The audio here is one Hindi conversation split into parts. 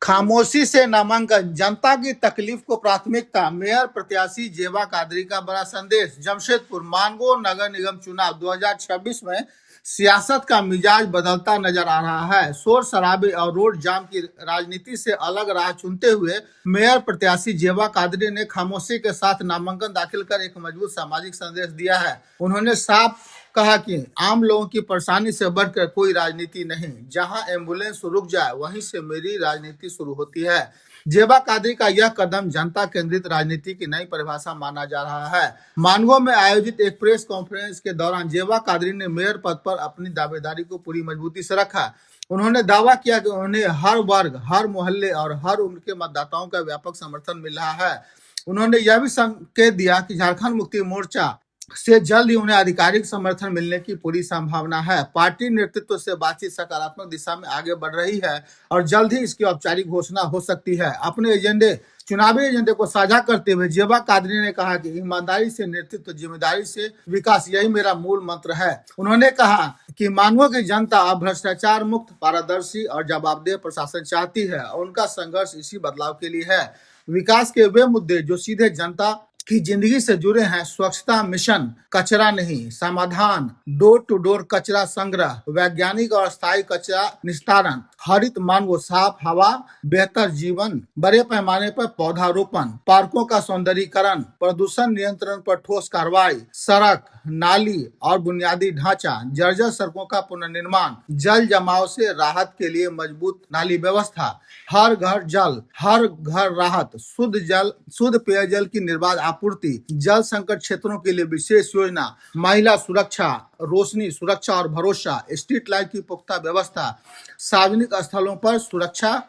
खामोशी से नामांकन, जनता की तकलीफ को प्राथमिकता, मेयर प्रत्याशी जेबा कादरी का बड़ा संदेश। जमशेदपुर मानगो नगर निगम चुनाव 2026 में सियासत का मिजाज बदलता नजर आ रहा है। शोर शराबे और रोड जाम की राजनीति से अलग राह चुनते हुए मेयर प्रत्याशी जेबा कादरी ने खामोशी के साथ नामांकन दाखिल कर एक मजबूत सामाजिक संदेश दिया है। उन्होंने साफ कहा कि आम लोगों की परेशानी से बढ़कर कोई राजनीति नहीं, जहां एम्बुलेंस रुक जाए वहीं से मेरी राजनीति शुरू होती है। जेबा कादरी का यह कदम जनता केंद्रित राजनीति की नई परिभाषा माना जा रहा है। मानगो में आयोजित एक प्रेस कॉन्फ्रेंस के दौरान जेबा कादरी ने मेयर पद पर अपनी दावेदारी को पूरी मजबूती से रखा। उन्होंने दावा किया कि उन्हें हर वर्ग, हर मोहल्ले और हर उम्र के मतदाताओं का व्यापक समर्थन मिल रहा है। उन्होंने यह भी संकेत दिया कि झारखंड मुक्ति मोर्चा से जल्द ही उन्हें आधिकारिक समर्थन मिलने की पूरी संभावना है। पार्टी नेतृत्व से बातचीत सकारात्मक दिशा में आगे बढ़ रही है और जल्द ही इसकी औपचारिक घोषणा हो सकती है। अपने चुनावी एजेंडे को साझा करते हुए जेबा कादरी ने कहा कि ईमानदारी से नेतृत्व, जिम्मेदारी से विकास, यही मेरा मूल मंत्र है। उन्होंने कहा कि मानगो की जनता अब भ्रष्टाचार मुक्त, पारदर्शी और जवाबदेह प्रशासन चाहती है और उनका संघर्ष इसी बदलाव के लिए है। विकास के वे मुद्दे जो सीधे जनता की जिंदगी से जुड़े हैं, स्वच्छता मिशन, कचरा नहीं समाधान, डोर टू डोर कचरा संग्रह, वैज्ञानिक और स्थायी कचरा निस्तारण, हरित मानगो, साफ हवा, बेहतर जीवन, बड़े पैमाने पर पौधारोपण, पार्कों का सौंदर्यीकरण, प्रदूषण नियंत्रण पर ठोस कार्रवाई, सड़क, नाली और बुनियादी ढांचा, जर्जर सड़कों का पुनर्निर्माण, जल जमाव से राहत के लिए मजबूत नाली व्यवस्था, हर घर जल, हर घर राहत, शुद्ध पेयजल की निर्बाध आपूर्ति, जल संकट क्षेत्रों के लिए विशेष योजना, महिला सुरक्षा, रोशनी सुरक्षा और भरोसा, स्ट्रीट लाइट की पुख्ता व्यवस्था, सार्वजनिक स्थलों पर सुरक्षा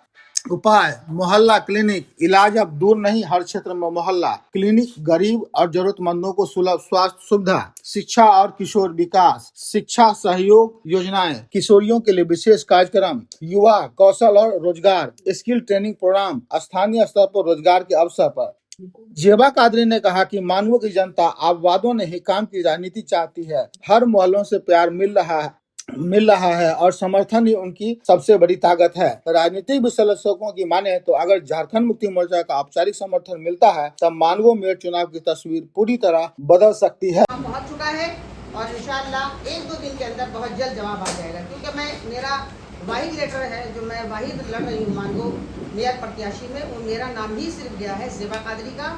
उपाय, मोहल्ला क्लिनिक, इलाज अब दूर नहीं, हर क्षेत्र में मोहल्ला क्लिनिक, गरीब और जरूरतमंदों को सुलभ स्वास्थ्य सुविधा, शिक्षा और किशोर विकास, शिक्षा सहयोग योजनाएं, किशोरियों के लिए विशेष कार्यक्रम, युवा कौशल और रोजगार, स्किल ट्रेनिंग प्रोग्राम, स्थानीय स्तर पर रोजगार के अवसर पर। जेबा कादरी ने कहा कि मानवों की जनता अब वादों नहीं, काम की राजनीति चाहती है। हर मोहल्लों से प्यार मिल रहा है और समर्थन ही उनकी सबसे बड़ी ताकत है। राजनीतिक विश्लेषकों की माने तो अगर झारखंड मुक्ति मोर्चा का औपचारिक समर्थन मिलता है तब मानगो मेयर चुनाव की तस्वीर पूरी तरह बदल सकती है। पहुंच चुका है और इंशाल्लाह 1-2 दिन के अंदर बहुत जल्द जवाब आ जाएगा, क्योंकि मेरा वाहिद लेटर है जो मैं वाहिद लड़ रही हूँ मानगो मेयर प्रत्याशी में, वो मेरा नाम ही सिर्फ गया है जेबा कादरी का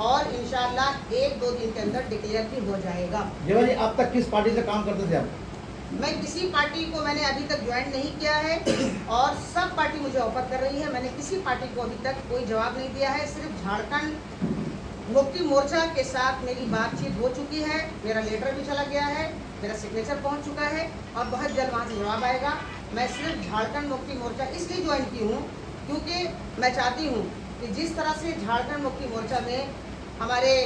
और इंशाल्लाह 1-2 दिन के अंदर डिक्लेयर भी हो जाएगा। जेबा जी, आप तक किस पार्टी से काम करते थे आप? मैं किसी पार्टी को मैंने अभी तक ज्वाइन नहीं किया है और सब पार्टी मुझे ऑफर कर रही है। मैंने किसी पार्टी को अभी तक कोई जवाब नहीं दिया है। सिर्फ झारखंड मुक्ति मोर्चा के साथ मेरी बातचीत हो चुकी है, मेरा लेटर भी चला गया है, मेरा सिग्नेचर पहुंच चुका है और बहुत जल्द वहाँ से जवाब आएगा। मैं सिर्फ झारखंड मुक्ति मोर्चा इसलिए ज्वाइन की हूँ क्योंकि मैं चाहती हूँ कि जिस तरह से झारखंड मुक्ति मोर्चा में हमारे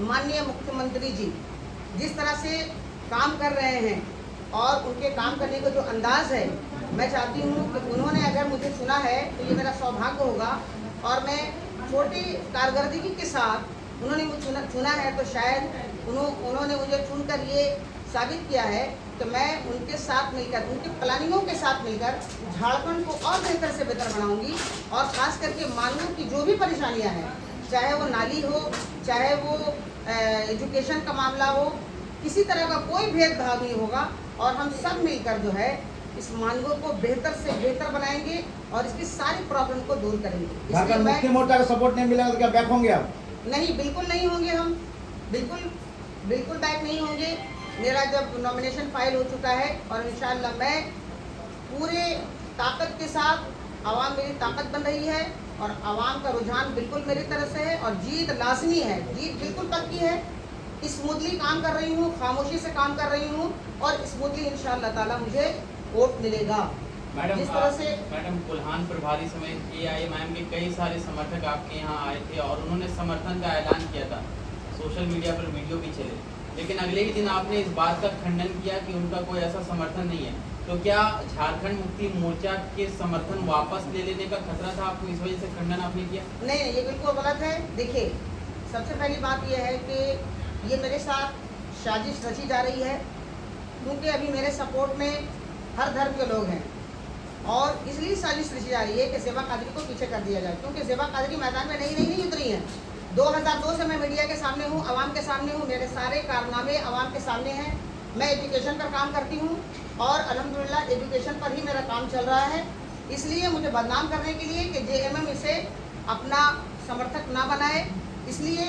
माननीय मुख्यमंत्री जी जिस तरह से काम कर रहे हैं और उनके काम करने का जो अंदाज है, मैं चाहती हूँ कि उन्होंने अगर मुझे चुना है तो ये मेरा सौभाग्य होगा और मैं छोटी कारकर्दगी के साथ उन्होंने मुझे चुना है तो शायद उन्होंने मुझे चुनकर ये साबित किया है तो मैं उनके साथ मिलकर, उनके प्लानिंगों के साथ मिलकर झारखंड को और बेहतर से बेहतर बनाऊंगी और ख़ास करके मानगो की जो भी परेशानियाँ हैं, चाहे वो नाली हो, चाहे वो एजुकेशन का मामला हो, किसी तरह का कोई भेदभाव नहीं होगा और हम सब मिलकर जो है इस मानगो को बेहतर से बेहतर बनाएंगे और इसकी सारी प्रॉब्लम को दूर करेंगे। झारखंड मुक्ति मोर्चा का सपोर्ट नहीं मिलेगा तो क्या बैक होंगे आप? नहीं, बिल्कुल नहीं होंगे हम, बिल्कुल बैक नहीं होंगे। मेरा जब नॉमिनेशन फाइल हो चुका है और इंशाल्लाह मैं पूरे ताकत के साथ, आवाम मेरी ताकत बन रही है और आवाम का रुझान बिल्कुल मेरी तरफ से है और जीत लाजमी है, जीत बिल्कुल पक्की है। स्मूथली काम कर रही हूँ, खामोशी से काम कर रही हूँ और स्मूथली इंशाअल्लाह ताला मुझे वोट मिलेगा। मैडम, जिस तरह से मैडम कुल्हान प्रभारी समेत AIMIM के कई सारे समर्थक आपके यहाँ आए थे और उन्होंने समर्थन का ऐलान किया था, सोशल मीडिया पर वीडियो भी चले, लेकिन अगले ही दिन आपने इस बात का खंडन किया कि उनका कोई ऐसा समर्थन नहीं है। तो क्या झारखंड मुक्ति मोर्चा के समर्थन वापस ले लेने का खतरा था आपको, इस वजह से खंडन आपने किया? नहीं, ये बिल्कुल गलत है। देखिए, सबसे पहली बात यह है कि ये मेरे साथ साजिश रची जा रही है क्योंकि अभी मेरे सपोर्ट में हर धर्म के लोग हैं, और इसलिए साजिश रची जा रही है कि ज़ेबा कादरी को पीछे कर दिया जाए, क्योंकि ज़ेबा कादरी मैदान में नहीं उतरी हैं। 2002 से मैं मीडिया के सामने हूँ, आवाम के सामने हूँ, मेरे सारे कारनामे आवाम के सामने हैं। मैं एजुकेशन पर काम करती हूँ और अल्हम्दुलिल्लाह एजुकेशन पर ही मेरा काम चल रहा है। इसलिए मुझे बदनाम करने के लिए कि जेएमएम इसे अपना समर्थक ना बनाए, इसलिए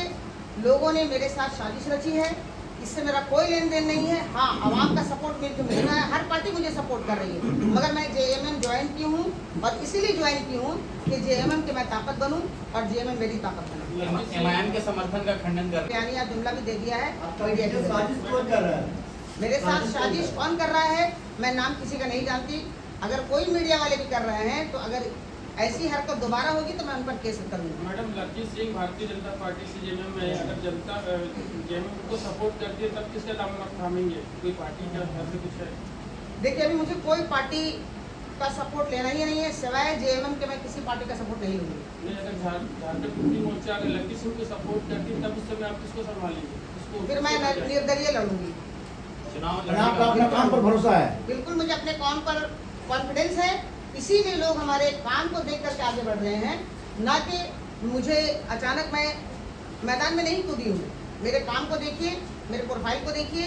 लोगों ने मेरे साथ साजिश रची है। इससे मेरा कोई लेन देन नहीं है। हाँ, आवाम का सपोर्ट मुझे मिल रहा है, हर पार्टी मुझे सपोर्ट कर रही है, मगर मैं जेएमएम ज्वाइन की हूँ और इसीलिए ज्वाइन की हूँ कि जेएमएम की मैं ताकत बनूँ और जेएमएम मेरी ताकत बने। एमआईएम के समर्थन का खंडन कर बयानिया जुमला भी दे दिया है मीडिया के साजिश कौन कर रहा है? मेरे साथ साजिश कौन कर रहा है, मैं नाम किसी का नहीं जानती। अगर कोई मीडिया वाले भी कर रहे हैं तो अगर ऐसी हरकत दोबारा होगी तो मैं उन पर केस करूँगी। Madam, lucky Singh Bharatiya Janata party से जेएमएम में, अगर जनता जेएमएम को सपोर्ट करती है तब किसका दामन आप थामेंगे? कोई पार्टी का ऐसे कुछ है? देखिए, अभी मुझे कोई पार्टी का सपोर्ट लेना ही नहीं है, सिवाय जेएमएम के मैं किसी पार्टी का सपोर्ट नहीं लूँगी। नहीं, अगर झारखंड मुक्ति मोर्चा अगर लकी सिंह को सपोर्ट करती है तब उस समय आप किसको संभालेंगे? फिर मैं निर्दलीय लड़ूंगी। चुनाव आपका अपने काम पर भरोसा है? बिल्कुल, मुझे अपने काम पर कॉन्फिडेंस है, इसीलिए लोग हमारे काम को देख करके आगे बढ़ रहे हैं, ना कि मुझे अचानक मैं मैदान में नहीं कूदी हूँ। मेरे काम को देखिए, मेरे प्रोफाइल को देखिए,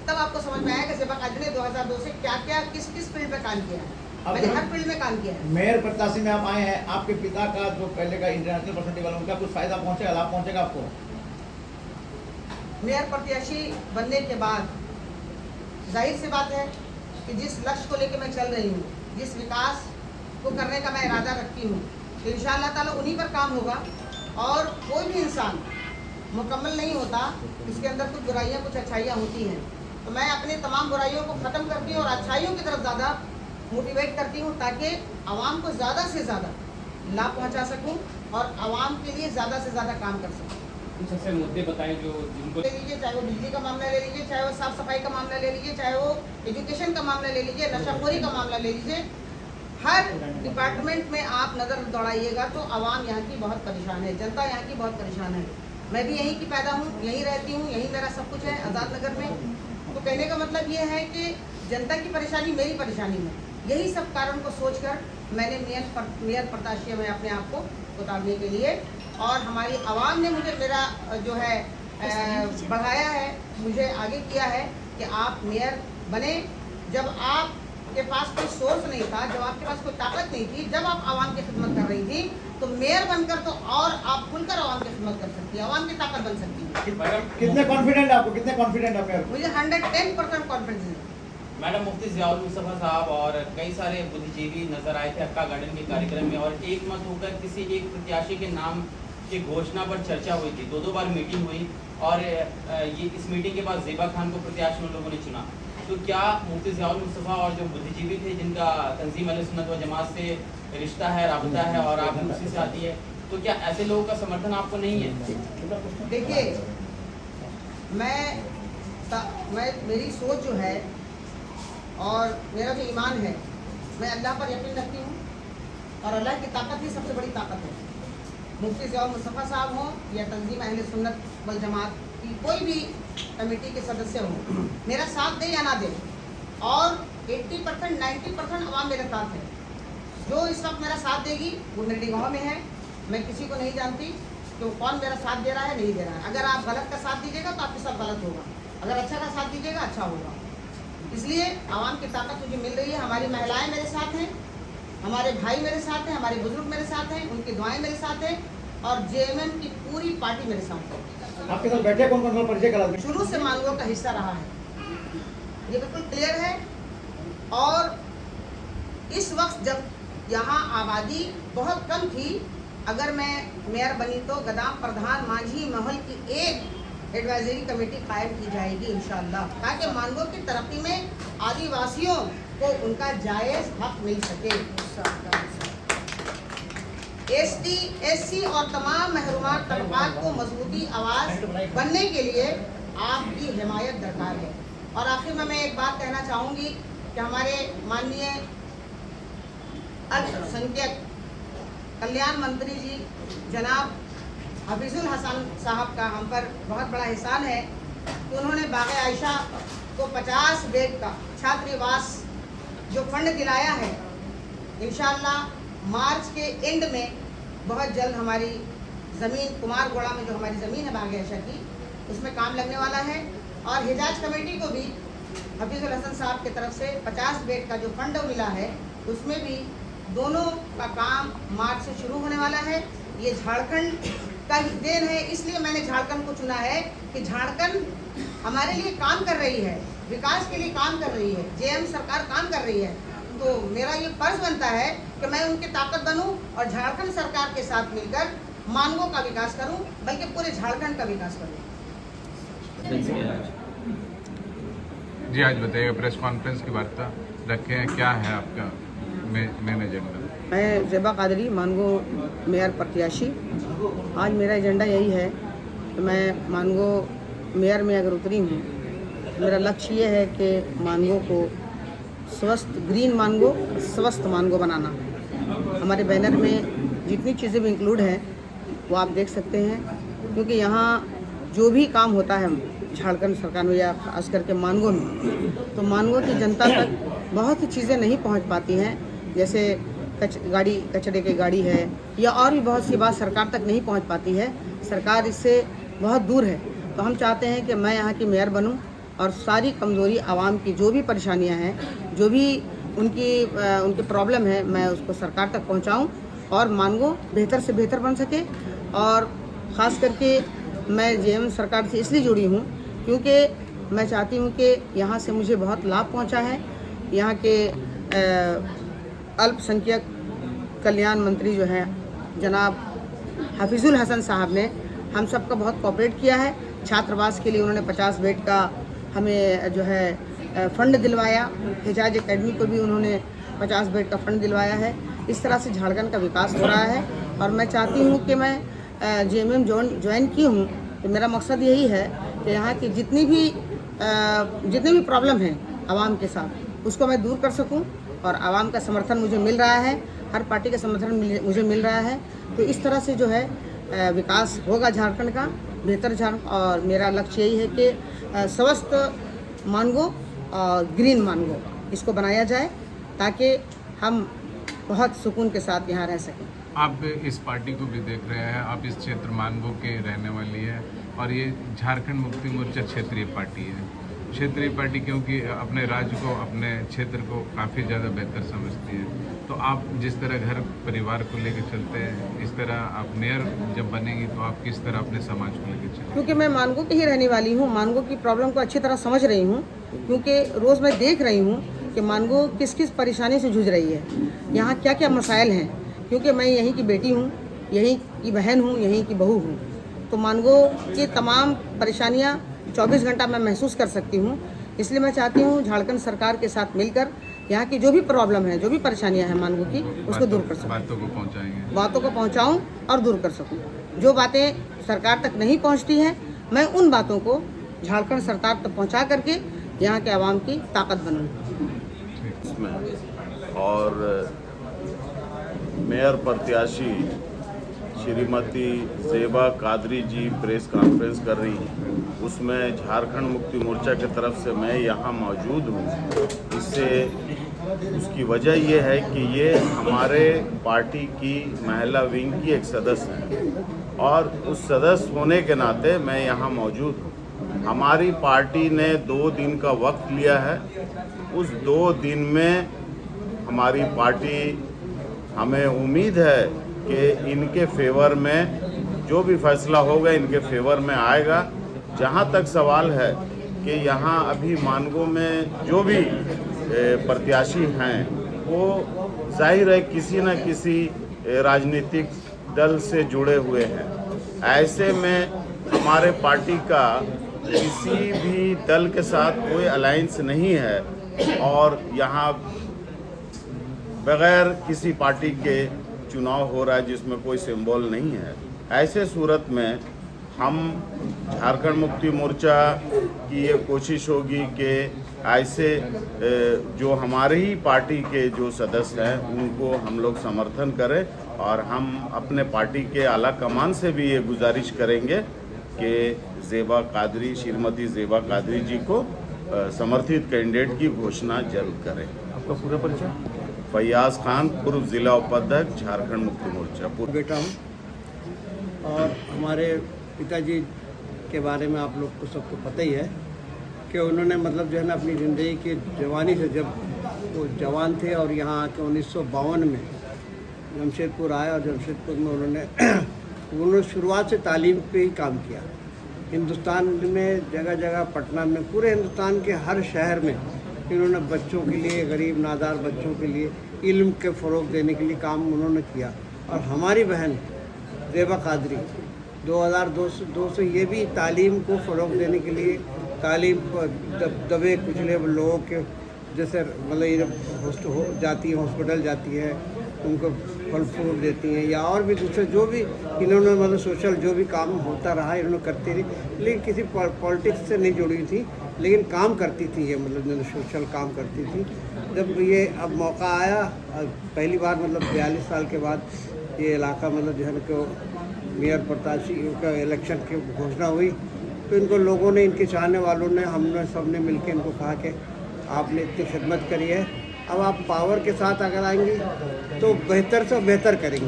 तब आपको समझ में आएगा कि ज़ेबा कादरी ने 2002 से क्या क्या किस फील्ड पे काम किया है। मैंने हर फील्ड में काम किया है। मेयर प्रत्याशी में आप आए हैं, आपके पिता का जो पहले का इंटरनेशनल परसेंटेज वाला, उनका कुछ फायदा पहुंचेगा, लाभ पहुंचेगा आपको? मेयर प्रत्याशी बनने के बाद जाहिर सी बात है कि जिस लक्ष्य को लेकर मैं चल रही हूँ, जिस विकास को करने का मैं इरादा रखती हूँ, तो इंशाअल्लाह ताला उन्हीं पर काम होगा। और कोई भी इंसान मुकम्मल नहीं होता, इसके अंदर कुछ बुराइयाँ कुछ अच्छाइयाँ होती हैं, तो मैं अपने तमाम बुराइयों को ख़त्म करती हूँ और अच्छाइयों की तरफ ज़्यादा मोटिवेट करती हूँ, ताकि आवाम को ज़्यादा से ज़्यादा लाभ पहुँचा सकूँ और आवाम के लिए ज़्यादा से ज़्यादा काम कर सकूँ। कुछ ऐसे मुद्दे बताएं जो जिनको ले लीजिए, चाहे वो बिजली का मामला ले लीजिए, चाहे वो साफ सफाई का मामला ले लीजिए, चाहे वो एजुकेशन का मामला ले लीजिए, नशाखोरी का मामला ले लीजिए। हर डिपार्टमेंट में आप नज़र दौड़ाइएगा तो आवाम यहाँ की बहुत परेशान है, जनता यहाँ की बहुत परेशान है। मैं भी यहीं की पैदा हूँ, यहीं रहती हूँ, यहीं मेरा सब कुछ है आज़ाद नगर में। तो कहने का मतलब ये है कि जनता की परेशानी मेरी परेशानी है। यही सब कारण को सोचकर मैंने मेयर प्रत्याशी में अपने आप को उतारने के लिए, और हमारी आवाम ने मुझे मेरा जो है बढ़ाया है, मुझे आगे किया है कि आप मेयर बने। जब आपके पास कोई सोर्स नहीं था, जब आपके पास कोई ताकत नहीं थी, जब आप आवाम की खिदमत कर रही थी, तो मेयर बनकर तो और आप खुलकर आवाम की खिदमत कर सकती है, आवाम की ताकत बन सकती है। कितने कॉन्फिडेंट आपको, कितने कॉन्फिडेंट आप मेयर? मुझे 110% कॉन्फिडेंस है। मैडम, मुफ्ती ज़ियाउल मुस्तफ़ा साहब और कई सारे बुद्धिजीवी नजर आए थे अक्का गार्डन के कार्यक्रम में, और एक मत होकर किसी एक प्रत्याशी के नाम की घोषणा पर चर्चा हुई थी। 2 बार मीटिंग हुई और ये इस मीटिंग के बाद ज़ेबा खान को प्रत्याशी उन लोगों ने चुना। तो क्या मुफ्ती ज़ियाउल मुस्तफ़ा और जो बुद्धिजीवी थे, जिनका तंजीम अहले सुन्नत व जमात से रिश्ता है, राबता है और आप उसी से आती है, तो क्या ऐसे लोगों का समर्थन आपको नहीं है? देखिए, मेरी सोच जो है और मेरा जो ईमान है, मैं अल्लाह पर यकीन रखती हूँ और अल्लाह की ताकत ही सबसे बड़ी ताकत है। मुफ्ती ज़ियाउल मुस्तफ़ा साहब हों या तंजीम अहले सुन्नत वल जमात की कोई भी कमेटी के सदस्य हों, मेरा साथ दे या ना दे, और 80% 90% आवाम मेरे साथ है। जो इस वक्त मेरा साथ देगी वो मेरे निगाहों में है। मैं किसी को नहीं जानती कि कौन मेरा साथ दे रहा है, नहीं दे रहा है। अगर आप गलत का साथ दीजिएगा तो आपके साथ गलत होगा, अगर अच्छा का साथ दीजिएगा अच्छा होगा। इसलिए आवाम की ताकत मुझे मिल रही है। हमारी महिलाएं मेरे साथ हैं, हमारे भाई मेरे साथ हैं, हमारे बुजुर्ग मेरे साथ हैं, उनकी दुआएं मेरे साथ हैं, और जेएमएम की पूरी पार्टी मेरे साथ है। आपके साथ बैठे कौन कौन परिचय करा दें? शुरू से मांगों का हिस्सा रहा है, ये बिल्कुल क्लियर है। और इस वक्त जब यहाँ आबादी बहुत कम थी, अगर मैं मेयर बनी तो गदाम प्रधान मांझी महल की एक एडवाइजरी कमेटी कायम की जाएगी इंशाअल्लाह, ताकि मांगों की तरक्की में आदिवासियों को उनका जायज़ हक मिल सके। एसटी, एससी और तमाम महरूमात तबकात को मजबूती आवाज़ बनने के लिए आपकी हिमायत दरकार है। और आखिर में मैं एक बात कहना चाहूँगी कि हमारे माननीय अल्पसंख्यक कल्याण मंत्री जी जनाब हफीजुल हसन साहब का हम पर बहुत बड़ा एहसान है कि उन्होंने बाग़ आयशा को 50 बेड का छात्रावास जो फंड दिलाया है, इंशाल्लाह मार्च के एंड में बहुत जल्द हमारी ज़मीन कुमारगोड़ा में जो हमारी ज़मीन है बाग ऐशा की, उसमें काम लगने वाला है। और हिजाज कमेटी को भी हफीजुल हसन साहब की तरफ से 50 बेड का जो फंड मिला है, उसमें भी दोनों का काम मार्च से शुरू होने वाला है। ये झारखंड का ही देन है, इसलिए मैंने झारखंड को चुना है कि झारखंड हमारे लिए काम कर रही है, विकास के लिए काम कर रही है, जेएम सरकार काम कर रही है। तो मेरा ये फर्ज बनता है कि मैं उनकी ताकत बनूं और झारखंड सरकार के साथ मिलकर मानगो का विकास करूं, बल्कि पूरे झारखंड का विकास करूं। जी, आज बताइएगा, प्रेस कॉन्फ्रेंस की वार्ता रखे हैं, क्या है आपका मेन एजेंडा? मैं ज़ेबा कादरी, मानगो मेयर प्रत्याशी। आज मेरा एजेंडा यही है कि मैं मानगो मेयर में अगर उतरी हूँ, मेरा लक्ष्य ये है कि मानगो को स्वस्थ ग्रीन मानगो, स्वस्थ मानगो बनाना। हमारे बैनर में जितनी चीज़ें भी इंक्लूड हैं वो आप देख सकते हैं, क्योंकि यहाँ जो भी काम होता है झारखंड सरकार में या खास करके मानगो में, तो मानगो की जनता तक बहुत सी चीज़ें नहीं पहुँच पाती हैं। जैसे कचरे की गाड़ी है या और भी बहुत सी बात सरकार तक नहीं पहुँच पाती है, सरकार इससे बहुत दूर है। तो हम चाहते हैं कि मैं यहाँ की मेयर बनूँ और सारी कमज़ोरी आवाम की जो भी परेशानियाँ हैं, जो भी उनकी प्रॉब्लम है, मैं उसको सरकार तक पहुँचाऊँ और मानगो बेहतर से बेहतर बन सके। और ख़ास करके मैं जेएम सरकार से इसलिए जुड़ी हूँ क्योंकि मैं चाहती हूँ कि यहाँ से मुझे बहुत लाभ पहुँचा है। यहाँ के अल्पसंख्यक कल्याण मंत्री जो हैं जनाब हफीजुल हसन साहब ने हम सबका बहुत कोऑपरेट किया है। छात्रावास के लिए उन्होंने 50 बेड का हमें जो है फंड दिलवाया। हिजाज एकेडमी को भी उन्होंने 50 बेड का फंड दिलवाया है। इस तरह से झारखंड का विकास हो रहा है और मैं चाहती हूँ कि मैं जेएमएम ज्वाइन की हूँ तो मेरा मकसद यही है कि यहाँ की जितनी भी प्रॉब्लम है आवाम के साथ, उसको मैं दूर कर सकूँ। और आवाम का समर्थन मुझे मिल रहा है, हर पार्टी का समर्थन मुझे मिल रहा है। तो इस तरह से जो है विकास होगा झारखंड का, बेहतर झारखंड। और मेरा लक्ष्य यही है कि स्वस्थ मानगो और ग्रीन मानगो इसको बनाया जाए ताकि हम बहुत सुकून के साथ यहाँ रह सकें। आप इस पार्टी को भी देख रहे हैं, आप इस क्षेत्र मानगो के रहने वाली है और ये झारखंड मुक्ति मोर्चा क्षेत्रीय पार्टी है। क्षेत्रीय पार्टी क्योंकि अपने राज्य को, अपने क्षेत्र को काफ़ी ज़्यादा बेहतर समझती है। तो आप जिस तरह घर परिवार को लेकर चलते हैं, इस तरह आप मेयर जब बनेंगी तो आप किस तरह अपने समाज को लेकर चलेंगे? क्योंकि मैं मानगो की ही रहने वाली हूँ, मानगो की प्रॉब्लम को अच्छी तरह समझ रही हूँ, क्योंकि रोज़ मैं देख रही हूँ कि मानगो किस किस परेशानी से जूझ रही है, यहाँ क्या क्या मसाइल हैं। क्योंकि मैं यहीं की बेटी हूँ, यहीं की बहन हूँ, यहीं की बहू हूँ, तो मानगो की तमाम परेशानियाँ 24 घंटा मैं महसूस कर सकती हूँ। इसलिए मैं चाहती हूँ झारखंड सरकार के साथ मिलकर यहाँ की जो भी प्रॉब्लम है, जो भी परेशानियाँ हैं मानगो की, उसको दूर कर सकूँ, बातों को पहुँचाऊँ और दूर कर सकूँ। जो बातें सरकार तक नहीं पहुँचती हैं, मैं उन बातों को झारखंड सरकार तक पहुँचा करके यहाँ के आवाम की ताकत बनूँ। और मेयर प्रत्याशी श्रीमती ज़ेबा कादरी जी प्रेस कॉन्फ्रेंस कर रही हैं, उसमें झारखंड मुक्ति मोर्चा की तरफ से मैं यहाँ मौजूद हूँ। इससे उसकी वजह ये है कि ये हमारे पार्टी की महिला विंग की एक सदस्य हैं और उस सदस्य होने के नाते मैं यहाँ मौजूद हूँ। हमारी पार्टी ने 2 दिन का वक्त लिया है। उस 2 दिन में हमारी पार्टी, हमें उम्मीद है कि इनके फेवर में जो भी फैसला होगा इनके फेवर में आएगा। जहाँ तक सवाल है कि यहाँ अभी मानगो में जो भी प्रत्याशी हैं वो जाहिर है किसी न किसी राजनीतिक दल से जुड़े हुए हैं। ऐसे में हमारे पार्टी का किसी भी दल के साथ कोई अलायंस नहीं है और यहाँ बगैर किसी पार्टी के चुनाव हो रहा है जिसमें कोई सिंबल नहीं है। ऐसे सूरत में हम झारखंड मुक्ति मोर्चा की ये कोशिश होगी कि ऐसे जो हमारी ही पार्टी के जो सदस्य हैं उनको हम लोग समर्थन करें और हम अपने पार्टी के आला कमान से भी ये गुजारिश करेंगे कि ज़ेबा कादरी, श्रीमती ज़ेबा कादरी जी को समर्थित कैंडिडेट की घोषणा जल्द करें। आपका पूरा परिचय? फैयाज खान, पूर्व जिला उपाध्यक्ष, झारखंड मुक्ति मोर्चा। बेटा हूँ और हमारे पिताजी के बारे में आप लोग को सबको पता ही है कि उन्होंने मतलब जो है ना अपनी ज़िंदगी की जवानी से, जब वो जवान थे और यहाँ आके 1952 में जमशेदपुर आए और जमशेदपुर में उन्होंने शुरुआत से तालीम पे ही काम किया। हिंदुस्तान में जगह जगह, पटना में, पूरे हिंदुस्तान के हर शहर में इन्होंने बच्चों के लिए, गरीब नादार बच्चों के लिए इल्म के फ़रोग़ देने के लिए काम उन्होंने किया। और हमारी बहन ज़ेबा कादरी 2002 से ये भी तालीम को फ़रोग़ देने के लिए, तालीम दबे कुचले लोगों के जैसे मतलब जाती है, हॉस्पिटल जाती है, उनको फल फ्रूट देती हैं या और भी दूसरे जो भी इन्होंने मतलब सोशल जो भी काम होता रहा इन्होंने करती रही, लेकिन किसी पॉलिटिक्स से नहीं जुड़ी थी, लेकिन काम करती थी ये, मतलब जो सोशल काम करती थी। जब ये अब मौका आया, पहली बार मतलब 42 साल के बाद ये इलाका मतलब जो है ना मेयर प्रत्याशी का इलेक्शन की घोषणा हुई, तो इनको लोगों ने, इनके चाहने वालों ने, हमने सब ने मिल के इनको कहा कि आपने इतनी खिदमत करी है, अब आप पावर के साथ अगर आएंगे तो बेहतर से बेहतर करेंगे।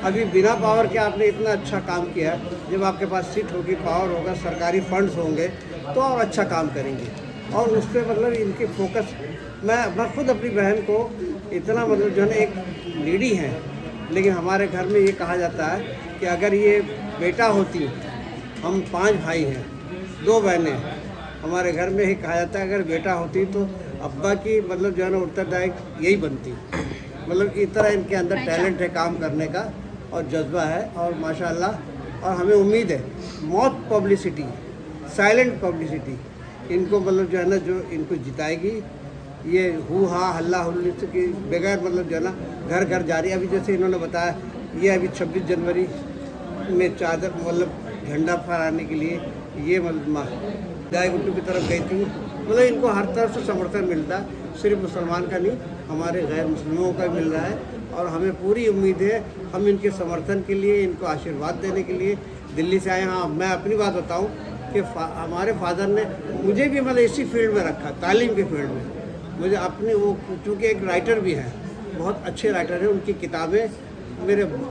अभी बिना पावर के आपने इतना अच्छा काम किया है, जब आपके पास सीट होगी, पावर होगा, सरकारी फंड्स होंगे तो और अच्छा काम करेंगे। और उस पर मतलब इनकी फोकस, मैं खुद अपनी बहन को इतना मतलब जो है ना एक लीडी हैं, लेकिन हमारे घर में ये कहा जाता है कि अगर ये बेटा होती, हम 5 भाई हैं, 2 बहनें हैं, हमारे घर में ही कहा जाता है अगर बेटा होती तो अब्बा की मतलब जो है ना उत्तरदायी यही बनती। मतलब इस तरह इनके अंदर टैलेंट है काम करने का और जज्बा है, और माशाल्लाह। और हमें उम्मीद है मौत पब्लिसिटी, साइलेंट पब्लिसिटी इनको मतलब जो है ना जो इनको जिताएगी। ये हु हा हल्ला हुल्ली से कि बगैर मतलब जो है ना घर घर जारी। अभी जैसे इन्होंने बताया, ये अभी 26 जनवरी में चादर मतलब झंडा फहराने के लिए ये मतलब जाए गुट्टू की तरफ गई थी। मतलब इनको हर तरफ से समर्थन मिलता है, सिर्फ मुसलमान का नहीं, हमारे गैर मुस्लिमों का मिल रहा है। और हमें पूरी उम्मीद है, हम इनके समर्थन के लिए, इनको आशीर्वाद देने के लिए दिल्ली से आए। हाँ, मैं अपनी बात बताऊं कि हमारे फादर ने मुझे भी मतलब इसी फील्ड में रखा, तालीम के फील्ड में। मुझे अपनी वो, चूँकि एक राइटर भी हैं, बहुत अच्छे राइटर हैं, उनकी किताबें,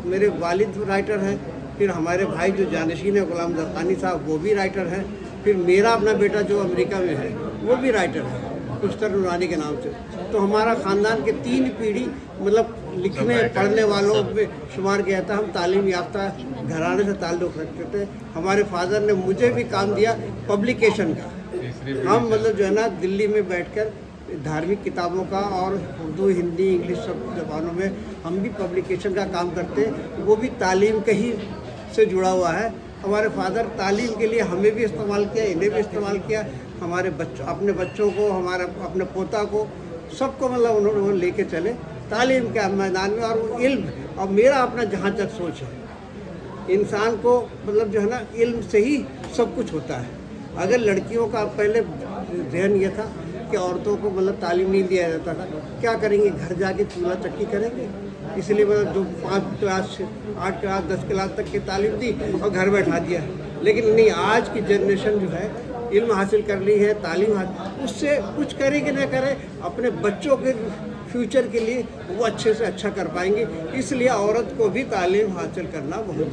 मेरे वालिद राइटर हैं, फिर हमारे भाई जो जानशीन है गुलाम दरकानी साहब, वो भी राइटर हैं, फिर मेरा अपना बेटा जो अमेरिका में है वो भी राइटर है, कुश्तर नूरानी के नाम से। तो हमारा ख़ानदान के 3 पीढ़ी मतलब लिखने पढ़ने वालों में शुमार किया था। हम तालीम याफ्ता घराने से ताल्लुक़ रखते थे। हमारे फादर ने मुझे भी काम दिया पब्लिकेशन का। हम मतलब जो है ना दिल्ली में बैठकर धार्मिक किताबों का और उर्दू, हिंदी, इंग्लिश सब ज़बानों में हम भी पब्लिकेशन का काम करते हैं। वो भी तालीम के ही से जुड़ा हुआ है। हमारे फादर तालीम के लिए हमें भी इस्तेमाल किया, इन्हें भी इस्तेमाल किया, हमारे बच्चों, अपने बच्चों को, हमारे अपने पोता को, सबको मतलब उन्होंने लेके चले तालीम के मैदान में। और वो इल्म, और मेरा अपना जहाँ तक सोच है, इंसान को मतलब जो है ना इल्म से ही सब कुछ होता है। अगर लड़कियों का पहले जहन ये था कि औरतों को मतलब तालीम नहीं दिया जाता था, क्या करेंगे, घर जाके चूल्हा चक्की करेंगे, इसलिए मतलब जो 5 क्लास से 8 क्लास 10 क्लास तक की तालीम दी और घर बैठा दिया। लेकिन नहीं, आज की जनरेशन जो है इल्म हासिल कर ली है, तालीम उससे कुछ करे कि न करे, अपने बच्चों के फ्यूचर के लिए वो अच्छे से अच्छा कर पाएंगे। इसलिए औरत को भी तालीम हासिल करना बहुत